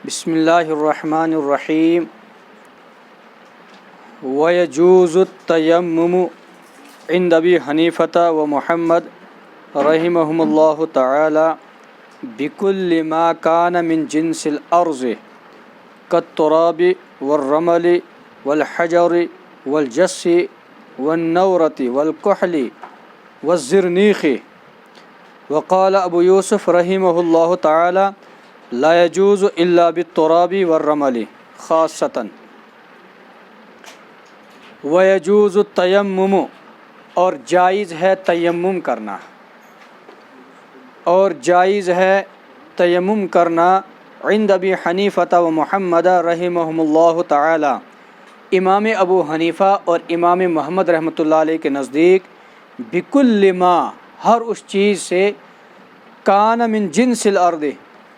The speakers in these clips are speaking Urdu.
بسم اللہ الرحمن الرحیم وَيَجُوزُ التَّيَمُّمُ عند ابی حنیفة ومحمد رحمهم اللہ تعالی بكل ما كان من جنس الارض كالتراب والرمل والحجر والجس والنورة والكحل والزرنيخ. وقال ابو یوسف رحمہ اللہ تعالی لا يجوز الا بالتراب والرمل خاصة. ويجوز التیمم، اور جائز ہے تیمم کرنا، اور جائز ہے تیمم کرنا عند ابی حنیفة و محمد رحمہم اللہ تعالی، امام ابو حنیفہ اور امام محمد رحمۃ اللہ علیہ کے نزدیک، بکل ما، ہر اس چیز سے، کان من جنس الارض،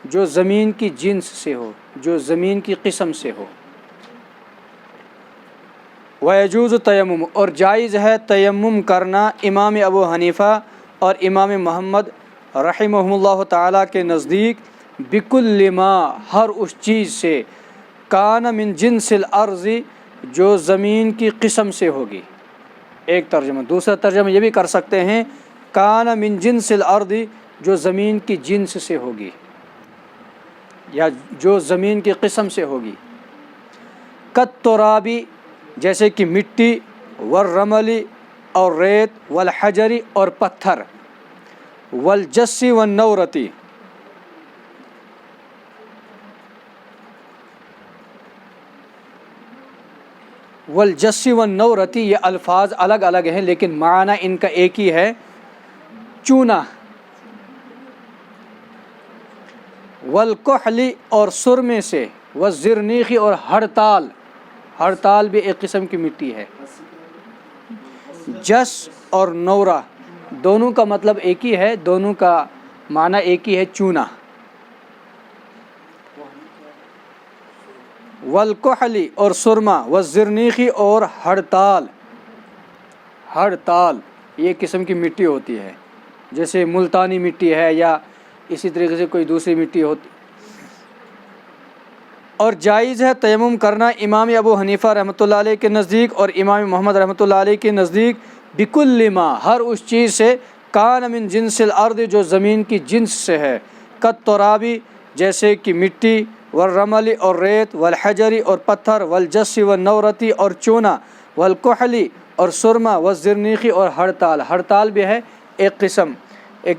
جو زمین کی جنس سے ہو، جو زمین کی قسم سے ہو. وَيَجُوزُ تیمم، اور جائز ہے تیمم کرنا امام ابو حنیفہ اور امام محمد رحمہم اللہ تعالیٰ کے نزدیک، بکل ما، ہر اس چیز سے، کان من جنس الارض، جو زمین کی قسم سے ہوگی. ایک ترجمہ. دوسرا ترجمہ یہ بھی کر سکتے ہیں، کان من جنس الارض، جو زمین کی جنس سے ہوگی یا جو زمین کی قسم سے ہوگی. کالترابی، جیسے کہ مٹی، والرملی، اور ریت، والحجری، اور پتھر، والجس والنورتی، والجس والنورتی. یہ الفاظ الگ الگ ہیں لیکن معنی ان کا ایک ہی ہے، چونا. والکحل، اور سرمے سے، والزرنیخ، اور ہڑتال. ہڑتال بھی ایک قسم کی مٹی ہے. جس اور نورہ دونوں کا مطلب ایک ہی ہے، دونوں کا معنی ایک ہی ہے، چونا. والکحل، اور سرما، والزرنیخ، اور ہڑتال. ہڑتال یہ قسم کی مٹی ہوتی ہے، جیسے ملتانی مٹی ہے یا اسی طریقے سے کوئی دوسری مٹی ہوتی. اور جائز ہے تیمم کرنا امام ابو حنیفہ رحمۃ اللہ علیہ کے نزدیک اور امام محمد رحمۃ اللہ علیہ کے نزدیک، بکل ما، ہر اس چیز سے، کان من جنس الارض، جو زمین کی جنس سے ہے. کالترابی، جیسے کہ مٹی، والرمل، اور ریت، والحجری، اور پتھر، والجس والنورتی، اور چونا، والکحل، اور سرما، والزرنیخی، اور ہڑتال. ہڑتال بھی ہے ایک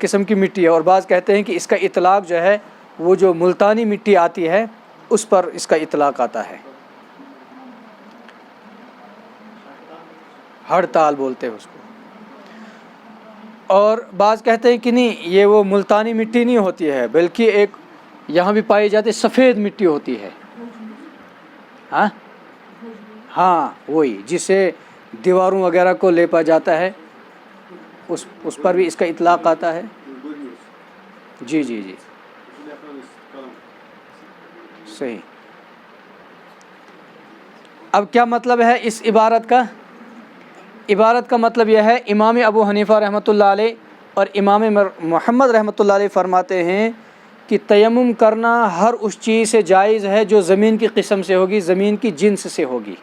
قسم کی مٹی ہے، اور بعض کہتے ہیں کہ اس کا اطلاق جو ہے وہ جو ملتانی مٹی آتی ہے اس پر اس کا اطلاق آتا ہے، ہڑتال بولتے ہیں اس کو. اور بعض کہتے ہیں کہ نہیں، یہ وہ ملتانی مٹی نہیں ہوتی ہے بلکہ ایک یہاں بھی پائی جاتی سفید مٹی ہوتی ہے. ہاں وہی جسے دیواروں وغیرہ کو لیپا جاتا ہے، اس پر بھی اس کا اطلاق آتا ہے. جی جی جی صحیح. اب کیا مطلب ہے اس عبارت کا؟ عبارت کا مطلب یہ ہے، امام ابو حنیفہ رحمۃ اللہ علیہ اور امام محمد رحمۃ اللہ علیہ فرماتے ہیں کہ تیمم کرنا ہر اس چیز سے جائز ہے جو زمین کی قسم سے ہوگی، زمین کی جنس سے ہوگی.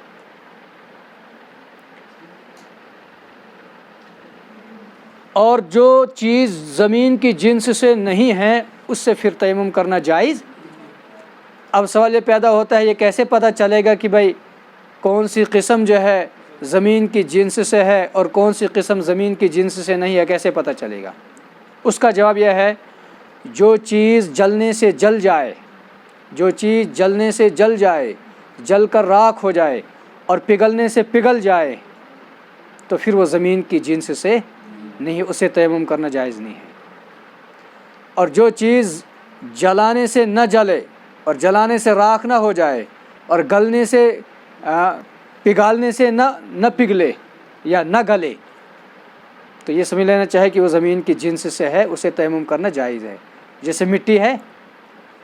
اور جو چیز زمین کی جنس سے نہیں ہے اس سے پھر تیمم کرنا جائز. اب سوال یہ پیدا ہوتا ہے، یہ کیسے پتہ چلے گا کہ بھائی کون سی قسم جو ہے زمین کی جنس سے ہے اور کون سی قسم زمین کی جنس سے نہیں ہے، کیسے پتہ چلے گا؟ اس کا جواب یہ ہے، جو چیز جلنے سے جل جائے، جو چیز جلنے سے جل جائے، جل کر راکھ ہو جائے اور پگھلنے سے پگھل جائے تو پھر وہ زمین کی جنس سے نہیں، اسے تیمم کرنا جائز نہیں ہے. اور جو چیز جلانے سے نہ جلے اور جلانے سے راکھ نہ ہو جائے اور گلنے سے پگھالنے سے نہ پگھلے یا نہ گلے تو یہ سمجھ لینا چاہے کہ وہ زمین کی جنس سے ہے، اسے تیمم کرنا جائز ہے. جیسے مٹی ہے،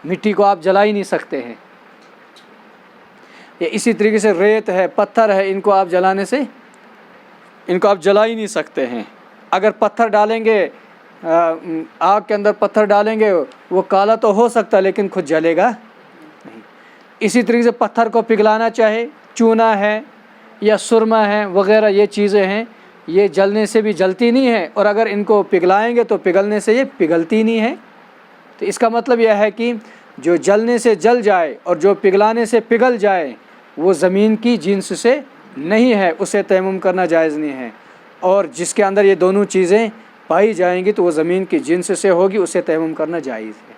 مٹی کو آپ جلا ہی نہیں سکتے ہیں. یا اسی طریقے سے ریت ہے، پتھر ہے، ان کو آپ جلا ہی نہیں سکتے ہیں. اگر پتھر ڈالیں گے آگ کے اندر پتھر ڈالیں گے وہ کالا تو ہو سکتا ہے لیکن خود جلے گا نہیں۔ اسی طریقے سے پتھر کو پگھلانا چاہے، چونا ہے یا سرما ہے وغیرہ یہ چیزیں ہیں، یہ جلنے سے بھی جلتی نہیں ہے، اور اگر ان کو پگھلائیں گے تو پگھلنے سے یہ پگھلتی نہیں ہے۔ تو اس کا مطلب یہ ہے کہ جو جلنے سے جل جائے اور جو پگھلانے سے پگھل جائے وہ زمین کی جنس سے نہیں ہے، اسے تیمم کرنا جائز نہیں ہے، اور جس کے اندر یہ دونوں چیزیں پائی جائیں گی تو وہ زمین کی جنس سے ہوگی، اسے تیمم کرنا جائز ہے۔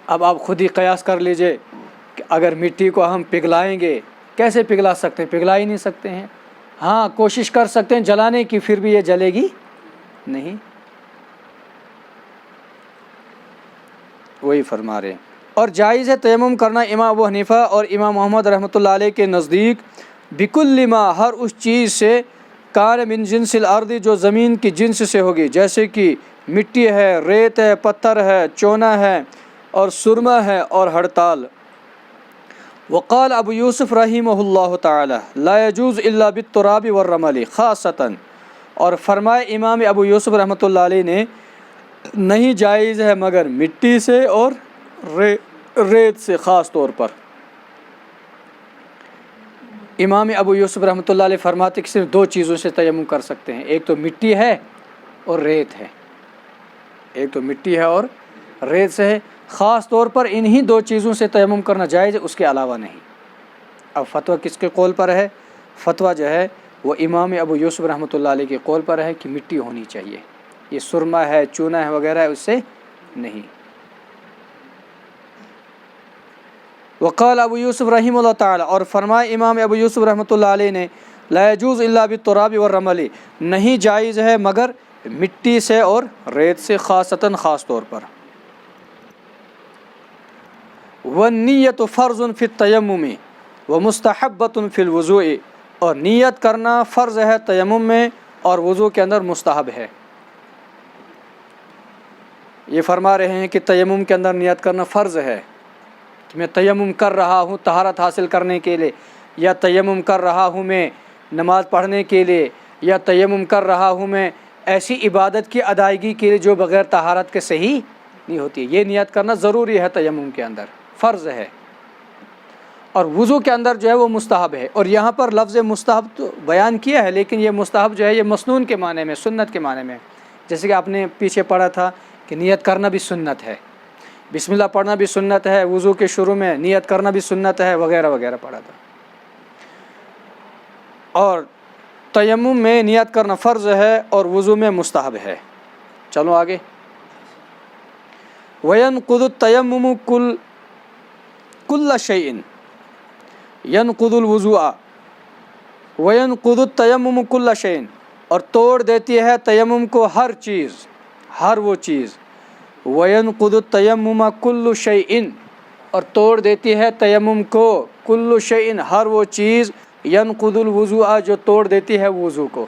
اب آپ خود ہی قیاس کر لیجئے کہ اگر مٹی کو ہم پگھلائیں گے، کیسے پگھلا سکتے ہیں؟ پگھلا ہی نہیں سکتے ہیں۔ ہاں کوشش کر سکتے ہیں جلانے کی، پھر بھی یہ جلے گی نہیں۔ وہی فرما رہے ہیں۔ اور جائز ہے تیمم کرنا امام ابو حنیفہ اور امام محمد رحمۃ اللہ علیہ کے نزدیک بکل ما، ہر اس چیز سے، کان من جنس الارض، جو زمین کی جنس سے ہوگی، جیسے کہ مٹی ہے، ریت ہے، پتھر ہے، چونا ہے اور سرما ہے اور ہڑتال۔ وقال ابو یوسف رحمہ اللہ تعالی لا يجوز الا بالتراب والرمل خاصۃ، اور فرمائے امام ابو یوسف رحمۃ اللہ علیہ نے نہیں جائز ہے مگر مٹی سے اور ریت سے خاص طور پر۔ امام ابو یوسف رحمۃ اللہ علیہ فرماتے کہ صرف دو چیزوں سے تیمم کر سکتے ہیں، ایک تو مٹی ہے اور ریت ہے، ایک تو مٹی ہے اور ریت سے ہے، خاص طور پر انہی دو چیزوں سے تیمم کرنا جائز ہے، اس کے علاوہ نہیں۔ اب فتویٰ کس کے قول پر ہے؟ فتویٰ جو ہے وہ امام ابو یوسف رحمۃ اللہ علیہ کے قول پر ہے کہ مٹی ہونی چاہیے، یہ سرما ہے، چونا ہے وغیرہ ہے، اس سے نہیں۔ وقال ابو یوسف رحمہ اللہ تعالی، اور فرمائے امام ابو یوسف رحمۃ اللہ علیہ نے لا يجوز الا بالتراب والرمل، نہیں جائز ہے مگر مٹی سے اور ریت سے، خاصتاً خاص طور پر۔ والنیت فرض فی التیمم ومستحبۃ فی الوضوء، اور نیت کرنا فرض ہے تیمم میں اور وضو کے اندر مستحب ہے۔ یہ فرما رہے ہیں کہ تیمم کے اندر نیت کرنا فرض ہے، کہ میں تیمم کر رہا ہوں طہارت حاصل کرنے کے لیے، یا تیمم کر رہا ہوں میں نماز پڑھنے کے لیے، یا تیمم کر رہا ہوں میں ایسی عبادت کی ادائیگی کے لیے جو بغیر طہارت کے صحیح نہیں ہوتی۔ یہ نیت کرنا ضروری ہے، تیمم کے اندر فرض ہے، اور وضو کے اندر جو ہے وہ مستحب ہے۔ اور یہاں پر لفظ مستحب تو بیان کیا ہے، لیکن یہ مستحب جو ہے یہ مسنون کے معنی میں، سنت کے معنی میں، جیسے کہ آپ نے پیچھے پڑھا تھا کہ نیت کرنا بھی سنت ہے، بسم اللہ پڑھنا بھی سنت ہے، وضو کے شروع میں نیت کرنا بھی سنت ہے وغیرہ وغیرہ پڑھا تھا۔ اور تیمم میں نیت کرنا فرض ہے اور وضو میں مستحب ہے۔ چلو آگے۔ وَيَنْقُضُ التَّيَمُّمُ كُلَّ شَيْءٍ يَنْقُضُ الْوُضُوءَ وَيَنْقُضُ التَّيَمُّمُ كُلَّ شَيْءٍ، اور توڑ دیتی ہے تیمم کو ہر چیز، ہر وہ چیز۔ وَيَنْقُضُ التَّيَمُّمَ كُلُّ شَيْءٍ، اور توڑ دیتی ہے تیمم کو کل شیء، ہر وہ چیز، ينقض الوضوء، جو توڑ دیتی ہے وضو کو،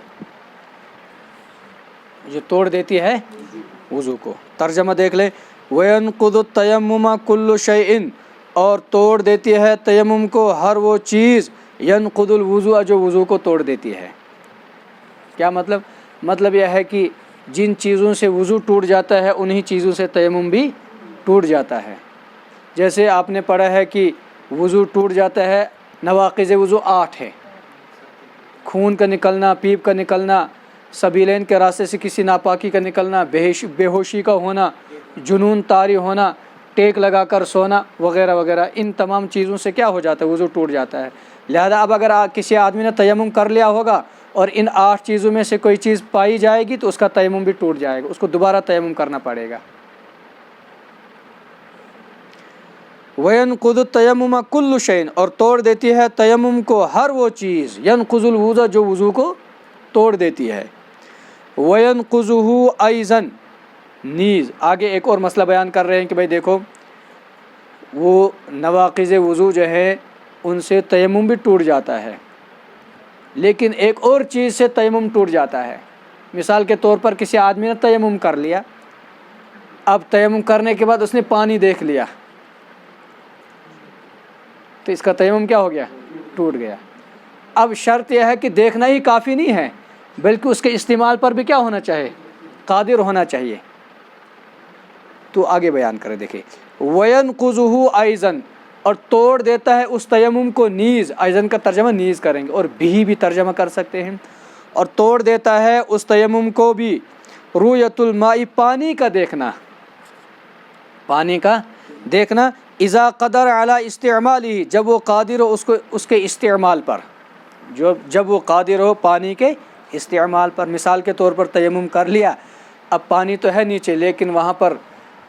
جو توڑ دیتی ہے وضو کو۔ ترجمہ دیکھ لیں، وَيَنْقُضُ التَّيَمُّمَ كُلُّ شَيْءٍ، اور توڑ دیتی ہے تیمم کو ہر وہ چیز، ينقض الوضوء، جو وضو کو توڑ دیتی ہے۔ کیا مطلب؟ مطلب یہ ہے کہ جن چیزوں سے وضو ٹوٹ جاتا ہے انہی چیزوں سے تیمم بھی ٹوٹ جاتا ہے۔ جیسے آپ نے پڑھا ہے کہ وضو ٹوٹ جاتا ہے، نواقض وضو 8 ہے: خون کا نکلنا، پیپ کا نکلنا، سبیلین کے راستے سے کسی ناپاکی کا نکلنا، بے ہوشی کا ہونا، جنون طاری ہونا، ٹیک لگا کر سونا وغیرہ وغیرہ، ان تمام چیزوں سے کیا ہو جاتا ہے؟ وضو ٹوٹ جاتا ہے۔ لہذا اب اگر کسی آدمی نے تیمم کر لیا ہوگا اور ان 8 چیزوں میں سے کوئی چیز پائی جائے گی تو اس کا تیمم بھی ٹوٹ جائے گا، اس کو دوبارہ تیمم کرنا پڑے گا۔ وَيَنْقُضُ التَّيَمُّمَ كُلُّ شَيْءٍ، اور توڑ دیتی ہے تیمم کو ہر وہ چیز، ينقض الوضوء، جو وضو کو توڑ دیتی ہے۔ وَيَنْقُضُهُ أَيْضًا، نیز آگے ایک اور مسئلہ بیان کر رہے ہیں کہ بھائی دیکھو، وہ نواقض وضو جو ہے ان سے تیمم بھی ٹوٹ جاتا ہے، لیکن ایک اور چیز سے تیمم ٹوٹ جاتا ہے۔ مثال کے طور پر کسی آدمی نے تیمم کر لیا، اب تیمم کرنے کے بعد اس نے پانی دیکھ لیا تو اس کا تیمم کیا ہو گیا؟ ٹوٹ گیا۔ اب شرط یہ ہے کہ دیکھنا ہی کافی نہیں ہے، بلکہ اس کے استعمال پر بھی کیا ہونا چاہیے؟ قادر ہونا چاہیے۔ تو آگے بیان کرے دیکھیں، وَيَنْقُضُهُ أَيْضًا، اور توڑ دیتا ہے اس تیمم کو نیز، ایضاً کا ترجمہ نیز کریں گے، اور بھی ترجمہ کر سکتے ہیں، اور توڑ دیتا ہے اس تیمم کو بھی رؤیت الماء، پانی کا دیکھنا، پانی کا دیکھنا، اذا قدر علی استعمالی، جب وہ قادر ہو اس کے استعمال پر، جب وہ قادر ہو پانی کے استعمال پر۔ مثال کے طور پر تیمم کر لیا، اب پانی تو ہے نیچے لیکن وہاں پر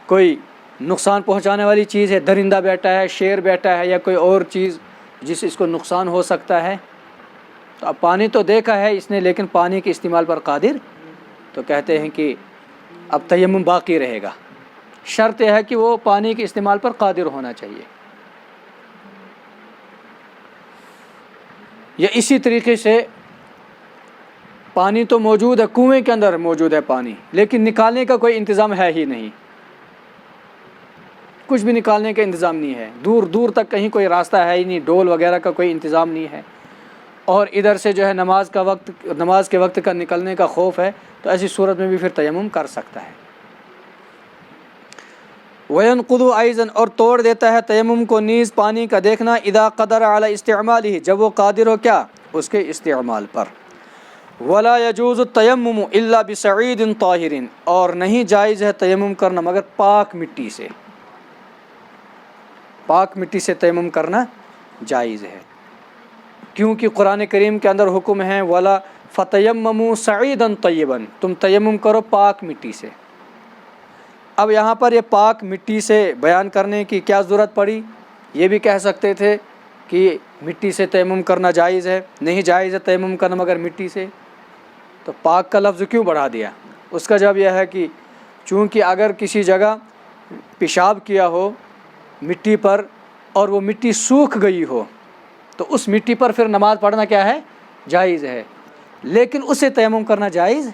کوئی نقصان پہنچانے والی چیز ہے، درندہ بیٹھا ہے، شیر بیٹھا ہے، یا کوئی اور چیز جس سے اس کو نقصان ہو سکتا ہے، تو اب پانی تو دیکھا ہے اس نے لیکن پانی کے استعمال پر قادر، تو کہتے ہیں کہ اب تیمم باقی رہے گا۔ شرط یہ ہے کہ وہ پانی کے استعمال پر قادر ہونا چاہیے۔ یا اسی طریقے سے پانی تو موجود ہے، کنویں کے اندر موجود ہے پانی، لیکن نکالنے کا کوئی انتظام ہے ہی نہیں، کچھ بھی نکالنے کا انتظام نہیں ہے، دور دور تک کہیں کوئی راستہ ہے ہی نہیں، ڈول وغیرہ کا کوئی انتظام نہیں ہے، اور ادھر سے جو ہے نماز کے وقت کا نکلنے کا خوف ہے، تو ایسی صورت میں بھی پھر تیمم کر سکتا ہے۔ وَيَنْقُضُ أَيْضًا، اور توڑ دیتا ہے تیمم کو نیز پانی کا دیکھنا، اذا قدر علی استعمالہ، جب وہ قادر ہو کیا؟ اس کے استعمال پر۔ وَلَا يَجُوزُ التَّيَمُّمُ إِلَّا بِسَعِيدٍ طَاهِرٍ، اور نہیں جائز ہے تیمم کرنا مگر پاک مٹی سے، پاک مٹی سے تیمم کرنا جائز ہے، کیونکہ قرآن کریم کے اندر حکم ہے وَلَا فَتَيَمَّمُوا صَعِيدًا طَيِّبًا، تم تیمم کرو پاک مٹی سے۔ اب یہاں پر یہ پاک مٹی سے بیان کرنے کی کیا ضرورت پڑی؟ یہ بھی کہہ سکتے تھے کہ مٹی سے تیمم کرنا جائز ہے، نہیں جائز ہے تیمم کرنا مگر مٹی سے، تو پاک کا لفظ کیوں بڑھا دیا؟ اس کا جواب یہ ہے کہ چونکہ اگر کسی جگہ پیشاب کیا ہو مٹی پر اور وہ مٹی سوکھ گئی ہو تو اس مٹی پر پھر نماز پڑھنا کیا ہے؟ جائز ہے، لیکن اسے تیمم کرنا جائز،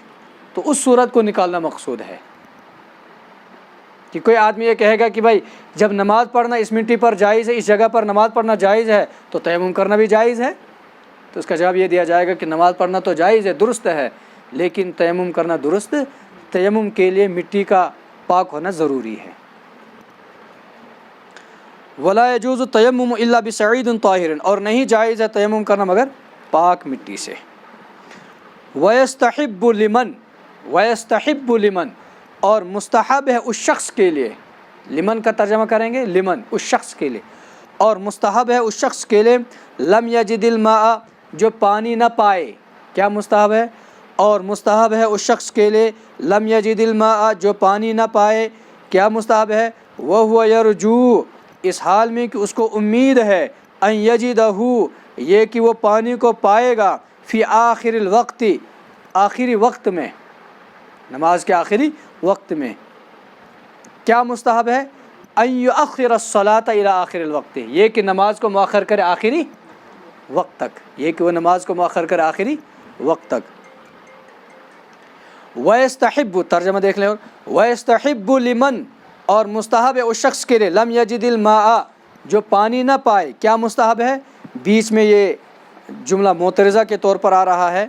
تو اس صورت کو نکالنا مقصود ہے کہ کوئی آدمی یہ کہے گا کہ بھائی جب نماز پڑھنا اس مٹی پر جائز ہے، اس جگہ پر نماز پڑھنا جائز ہے، تو تیمم کرنا بھی جائز ہے، تو اس کا جواب یہ دیا جائے گا کہ نماز پڑھنا تو جائز ہے، درست ہے، لیکن تیمم کرنا درست، تیمم کے لیے مٹی کا پاک ہونا ضروری ہے۔ وَلَا يَجُوزُ التَّيَمُّمُ إِلَّا بِسَعِيدٍ طَاهِرٍ، اور نہیں جائز ہے تیمم کرنا مگر پاک مٹی سے۔ وَيَسْتَحِبُّ لِمَنْ، اور مستحب ہے اس شخص کے لیے، لمن کا ترجمہ کریں گے لمن، اس شخص کے لیے، اور مستحب ہے اس شخص کے لیے لم یجد الماء، جو پانی نہ پائے، کیا مستحب ہے؟ اور مستحب ہے اس شخص کے لیے لم یجد الماء، جو پانی نہ پائے، کیا مستحب ہے؟ وَهُوَ يَرْجُو، اس حال میں کہ اس کو امید ہے، ان یجدہ، یہ کہ وہ پانی کو پائے گا، فی آخر الوقت، آخری وقت میں، نماز کے آخری وقت میں۔ کیا مستحب ہے؟ ان یؤخر الصلاۃ الی آخر الوقت، یہ کہ نماز کو مؤخر کرے آخری وقت تک، یہ کہ وہ نماز کو مؤخر کرے آخری وقت تک۔ وَيَسْتَحِبُّ، ترجمہ دیکھ لیں، وَيَسْتَحِبُّ لِمَنْ، اور مستحب ہے اس شخص کے لیے لم یجد الماء، جو پانی نہ پائے، کیا مستحب ہے؟ بیچ میں یہ جملہ معترضہ کے طور پر آ رہا ہے،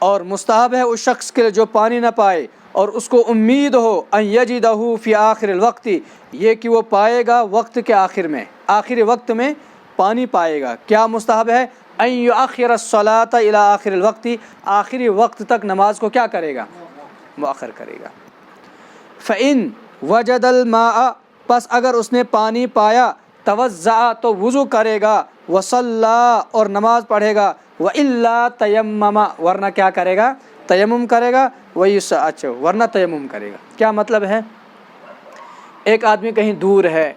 اور مستحب ہے اس شخص کے لیے جو پانی نہ پائے اور اس کو امید ہو، ان یجدہ فی آخر الوقت، یہ کہ وہ پائے گا وقت کے آخر میں، آخری وقت میں پانی پائے گا، کیا مستحب ہے؟ ان یؤخر الصلاۃ الی آخر الوقت، آخری وقت تک نماز کو کیا کرے گا؟ مؤخر کرے گا۔ فإن وجد الماء، پس اگر اس نے پانی پایا، توضأ، تو وضو کرے گا، وصلی، اور نماز پڑھے گا، وإلا تیمم، ورنہ کیا کرے گا؟ تیمم کرے گا، اچھا، ورنہ تیمم کرے گا۔ کیا مطلب ہے؟ ایک آدمی کہیں دور ہے،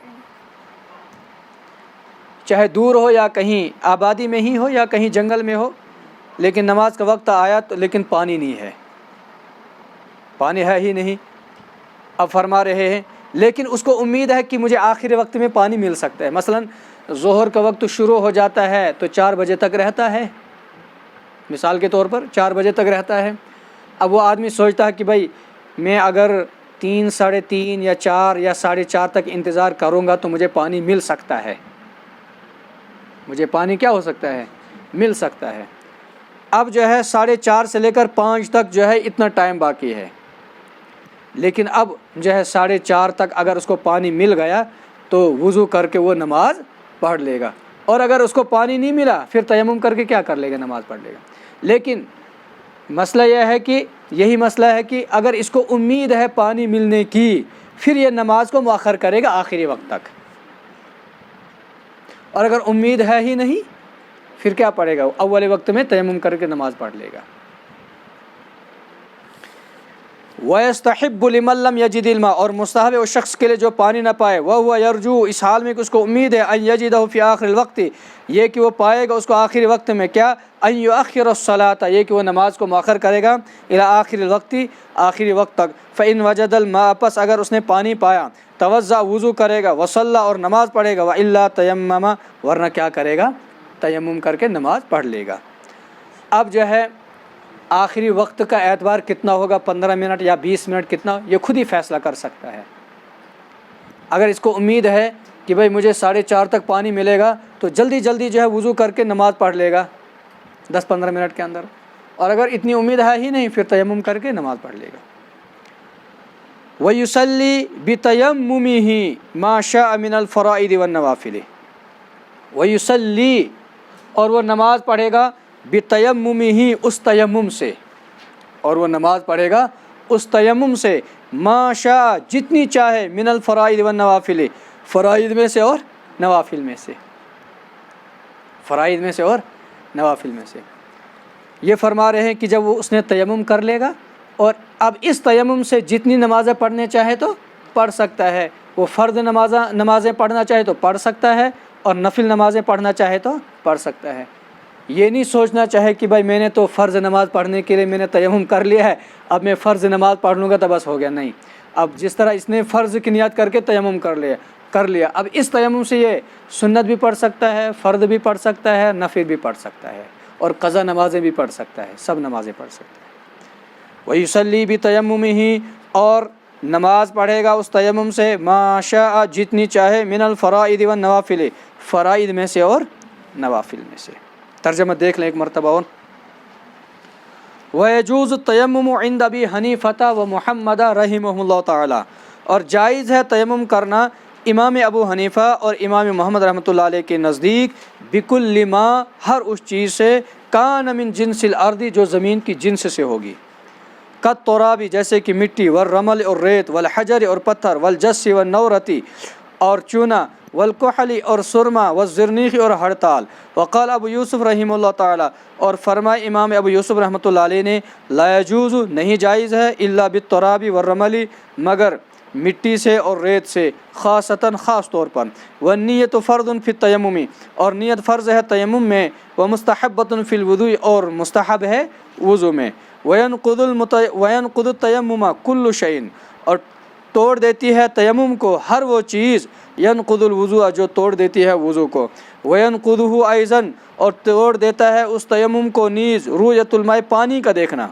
چاہے دور ہو یا کہیں آبادی میں ہی ہو یا کہیں جنگل میں ہو، لیکن نماز کا وقت آیا تو لیکن پانی نہیں ہے، پانی ہے ہی نہیں، اب فرما رہے ہیں لیکن اس کو امید ہے کہ مجھے آخری وقت میں پانی مل سکتا ہے، مثلا ظہر کا وقت شروع ہو جاتا ہے تو 4 بجے تک رہتا ہے، مثال کے طور پر 4 بجے تک رہتا ہے، اب وہ آدمی سوچتا ہے کہ بھائی میں اگر 3، 3:30 یا 4 یا 4:30 تک انتظار کروں گا تو مجھے پانی مل سکتا ہے، مجھے پانی کیا ہو سکتا ہے؟ مل سکتا ہے۔ اب جو ہے 4:30 سے لے کر 5 تک جو ہے اتنا ٹائم باقی ہے، لیکن اب جو ہے 4:30 تک اگر اس کو پانی مل گیا تو وضو کر کے وہ نماز پڑھ لے گا، اور اگر اس کو پانی نہیں ملا پھر تیمم کر کے کیا کر لے گا؟ نماز پڑھ لے گا۔ لیکن مسئلہ یہ ہے کہ یہی مسئلہ ہے کہ اگر اس کو امید ہے پانی ملنے کی، پھر یہ نماز کو مؤخر کرے گا آخری وقت تک، اور اگر امید ہے ہی نہیں پھر کیا پڑھے گا؟ اول وقت میں تیمم کر کے نماز پڑھ لے گا۔ وَيَسْتَحِبُّ لِمَن لَّمْ يَجِدِ الْمَاءَ، اور مستحب ہے اس شخص کے لیے جو پانی نہ پائے، وَهُوَ يَرْجُو، اس حال میں کہ اس کو امید ہے، أَن يَجِدَهُ فِي آخِرِ الْوَقْتِ، یہ کہ وہ پائے گا اس کو آخری وقت میں، کیا؟ أَن يُؤَخِّرَ الصَّلَاةَ، یہ کہ وہ نماز کو مؤخر کرے گا، إِلَى آخِرِ الْوَقْتِ، آخری وقت تک، فَإِن وَجَدَ الْمَاءَ، پس اگر اس نے پانی پایا، توضأ، وضو کرے گا، وصلى، اور نماز پڑھے گا، وإلا تیمم، ورنہ کیا کرے گا؟ تیمم کر کے نماز پڑھ لے گا۔ اب جو ہے آخری وقت کا اعتبار کتنا ہوگا، 15 منٹ یا 20 منٹ کتنا، یہ خود ہی فیصلہ کر سکتا ہے۔ اگر اس کو امید ہے کہ بھائی مجھے 4:30 تک پانی ملے گا تو جلدی جلدی جو ہے وضو کر کے نماز پڑھ لے گا 10-15 منٹ کے اندر، اور اگر اتنی امید ہے ہی نہیں پھر تیمم کر کے نماز پڑھ لے گا۔ وَيُصَلِّي بِتَيَمُّمِهِ مَا شَاءَ مِنَ الْفَرَائِضِ وَالنَّوَافِلِ، وَيُصَلِّي، اور وہ نماز پڑھے گا، بِتَيَمُّمِهِ، اس تیمم سے، اور وہ نماز پڑھے گا اس تیمم سے، ما شاء، جتنی چاہے، من الفرائض والنوافل، فرائض میں سے اور نوافل میں سے، فرائض میں سے اور نوافل میں سے۔ یہ فرما رہے ہیں کہ جب وہ اس نے تیمم کر لے گا، اور اب اس تیمم سے جتنی نمازیں پڑھنے چاہے تو پڑھ سکتا ہے، وہ فرض نمازیں پڑھنا چاہے تو پڑھ سکتا ہے، اور نفل نمازیں پڑھنا چاہے تو پڑھ سکتا ہے۔ یہ نہیں سوچنا چاہے کہ بھائی میں نے تو فرض نماز پڑھنے کے لیے میں نے تیمم کر لیا ہے، اب میں فرض نماز پڑھ لوں گا تو بس ہو گیا، نہیں۔ اب جس طرح اس نے فرض کی نیت کر کے تیمم کر لیا، اب اس تیمم سے یہ سنت بھی پڑھ سکتا ہے، فرض بھی پڑھ سکتا ہے، نفل بھی پڑھ سکتا ہے، اور قضا نمازیں بھی پڑھ سکتا ہے، سب نمازیں پڑھ سکتا ہے۔ وَيُصَلِّي بِتَيَمُّمِهِ، اور نماز پڑھے گا اس تیمم سے، ما شاء، جتنی چاہے، من الفرائض والنوافل، فرائض میں سے اور نوافل میں سے۔ ترجمہ دیکھ لیں ایک مرتبہ اور۔ وَيَجُوزُ التَّيَمُّمُ عِنْدَ أَبِي حَنِيفَةَ وَمُحَمَّدَ رحمهم اللہ تعالی، اور جائز ہے تیمم کرنا امام ابو حنیفہ اور امام محمد رحمۃ اللہ علیہ کے نزدیک، بِكُلِّ مَا، ہر اس چیز سے، کان من جنس الارض، جو زمین کی جنس سے ہوگی، کالتراب، جیسے کہ مٹی، والرمل، اور ریت، والحجر، اور پتھر، والجس والنورۃ، اور چونا، والکحل، اور سرما، والزرنیخ، اور ہڑتال۔ وقال ابو یوسف رحمہ اللہ تعالی، اور فرمائے امام ابو یوسف رحمۃ اللہ علیہ نے، لا یجوز، نہیں جائز ہے، الا بالتراب والرمل، مگر مٹی سے اور ریت سے، خاصتاً، خاص طور پر، والنیت فرض فی التیمم، اور نیت فرض ہے تیمم میں، ومستحبۃ فی الوضوء، اور مستحب ہے وضو میں، وینقض التیمم کل شیء، اور توڑ دیتی ہے تیمم کو ہر وہ چیز، ینقض الوضوء، جو توڑ دیتی ہے وضو کو، وینقضہ ایضا، اور توڑ دیتا ہے اس تیمم کو نیز، رؤیت الماء، پانی کا دیکھنا۔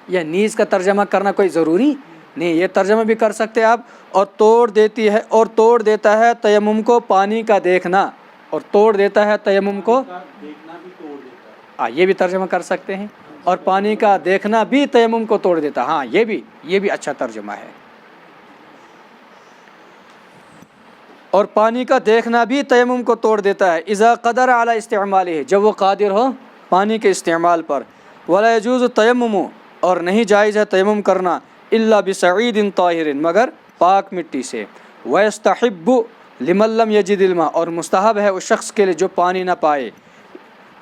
یہ نیز کا ترجمہ کرنا کوئی ضروری نہیں، یہ ترجمہ بھی کر سکتے آپ، اور توڑ دیتا ہے تیمم کو پانی کا دیکھنا، اور توڑ دیتا ہے تیمم کو، یہ بھی ترجمہ کر سکتے ہیں، اور پانی کا دیکھنا بھی تیمم کو توڑ دیتا، ہاں یہ بھی اچھا ترجمہ ہے، اور پانی کا دیکھنا بھی تیمم کو توڑ دیتا ہے، اذا قدر علی استعمالہ، جب وہ قادر ہو پانی کے استعمال پر، ولا یجوز التیمم، اور نہیں جائز ہے تیمم کرنا، الا بسعید طاہر، مگر پاک مٹی سے، ویستحب لمن لم یجد الماء، اور مستحب ہے اس شخص کے لیے جو پانی نہ پائے،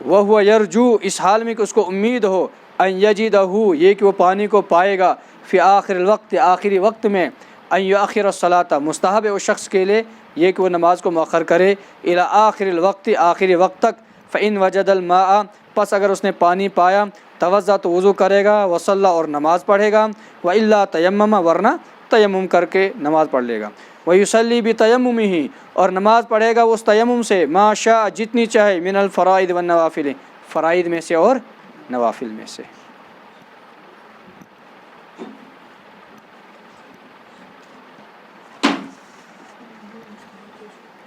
وہو یرجو، اس حال میں کہ اس کو امید ہو، ان یجدہ، یہ کہ وہ پانی کو پائے گا، فی آخر الوقت، آخری وقت میں، ان یؤخر الصلاۃ، مستحب ہے اس شخص کے لیے یہ کہ وہ نماز کو مؤخر کرے، الی آخر الوقت، آخری وقت تک، فإن وجد الماء، پس اگر اس نے پانی پایا، توضأ، تو وضو کرے گا، وصلی، اور نماز پڑھے گا، وإلا تیمم، ورنہ تیمم کر کے نماز پڑھ لے گا، ویصلی بتیممہ، اور نماز پڑھے گا اس تیمم سے، ما شاء، جتنی چاہے، من الفرائض والنوافل، فرائض میں سے اور نوافل میں سے۔